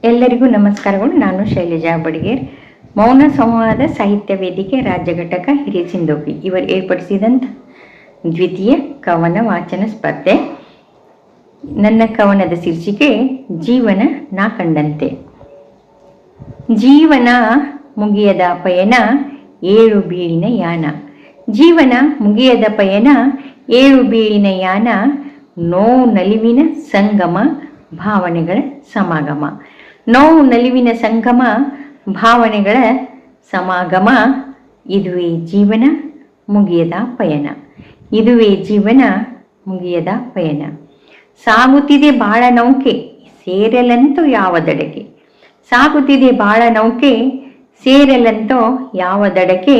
ಎಲ್ಲರಿಗೂ ನಮಸ್ಕಾರಗಳು. ನಾನು ಶೈಲಜಾ ಬಡಿಗೇರ್. ಮೌನ ಸಂವಾದ ಸಾಹಿತ್ಯ ವೇದಿಕೆ ರಾಜ್ಯ ಘಟಕ ಹಿರಿಸಿಂದೋಗಿ ಇವರು ಏರ್ಪಡಿಸಿದಂಥ ದ್ವಿತೀಯ ಕವನ ವಾಚನ ಸ್ಪರ್ಧೆ. ನನ್ನ ಕವನದ ಶೀರ್ಷಿಕೆ ಜೀವನ ನಾ ಕಂಡಂತೆ. ಜೀವನ ಮುಗಿಯದ ಪಯಣ, ಏಳು ಬೀಳಿನ ಯಾನ. ಜೀವನ ಮುಗಿಯದ ಪಯಣ, ಏಳು ಬೀಳಿನ ಯಾನ. ನೋವು ನಲಿವಿನ ಸಂಗಮ, ಭಾವನೆಗಳ ಸಮಾಗಮ. ನೋವು ನಲಿವಿನ ಸಂಗಮ, ಭಾವನೆಗಳ ಸಮಾಗಮ. ಇದುವೇ ಜೀವನ ಮುಗಿಯದ ಪಯಣ. ಇದುವೇ ಜೀವನ ಮುಗಿಯದ ಪಯಣ. ಸಾಗುತ್ತಿದೆ ಬಾಳ ನೌಕೆ, ಸೇರಲಂತೋ ಯಾವ ದಡಕೆ. ಸಾಗುತ್ತಿದೆ ಬಾಳ ನೌಕೆ, ಸೇರಲಂತೋ ಯಾವ ದಡಕೆ.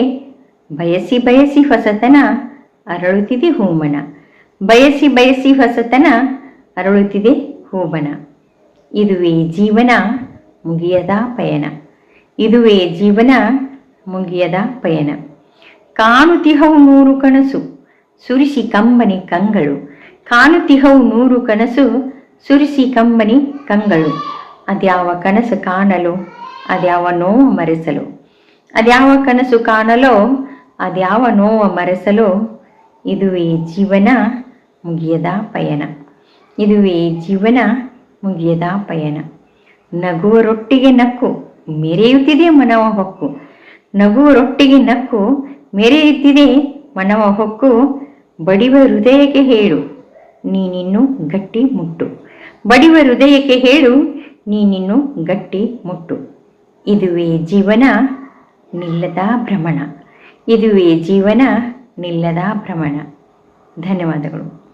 ಬಯಸಿ ಬಯಸಿ ಹೊಸತನ, ಅರಳುತ್ತಿದೆ ಹೂಮನ. ಬಯಸಿ ಬಯಸಿ ಹೊಸತನ, ಅರಳುತ್ತಿದೆ ಹೂಮನ. ಇದುವೇ ಜೀವನ ಮುಗಿಯದ ಪಯಣ. ಇದುವೇ ಜೀವನ ಮುಗಿಯದ ಪಯಣ. ಕಾಣುತ್ತಿಹವು ನೂರು ಕನಸು, ಸುರಿಸಿ ಕಂಬನಿ ಕಂಗಳು. ಕಾಣುತ್ತಿಹವು ನೂರು ಕನಸು, ಸುರಿಸಿ ಕಂಬನಿ ಕಂಗಳು. ಅದ್ಯಾವ ಕನಸು ಕಾಣಲು, ಅದ್ಯಾವ ನೋವು ಮರೆಸಲು. ಅದ್ಯಾವ ಕನಸು ಕಾಣಲು, ಅದ್ಯಾವ ನೋವ ಮರೆಸಲು. ಇದುವೇ ಜೀವನ ಮುಗಿಯದ ಪಯಣ. ಇದುವೇ ಜೀವನ ಮುಗಿಯದ ಪಯಣ. ನಗುವರೊಟ್ಟಿಗೆ ನಕ್ಕು, ಮೆರೆಯುತ್ತಿದೆ ಮನವ ಹೊಕ್ಕು. ನಗುವರೊಟ್ಟಿಗೆ ನಕ್ಕು, ಮೆರೆಯುತ್ತಿದೆ ಮನವ ಹೊಕ್ಕು. ಬಡಿವ ಹೃದಯಕ್ಕೆ ಹೇಳು, ನೀನಿನ್ನು ಗಟ್ಟಿ ಮುಟ್ಟು. ಬಡಿವ ಹೃದಯಕ್ಕೆ ಹೇಳು, ನೀನಿನ್ನು ಗಟ್ಟಿ ಮುಟ್ಟು. ಇದುವೇ ಜೀವನ ನಿಲ್ಲದ ಭ್ರಮಣ. ಇದುವೇ ಜೀವನ ನಿಲ್ಲದ ಭ್ರಮಣ. ಧನ್ಯವಾದಗಳು.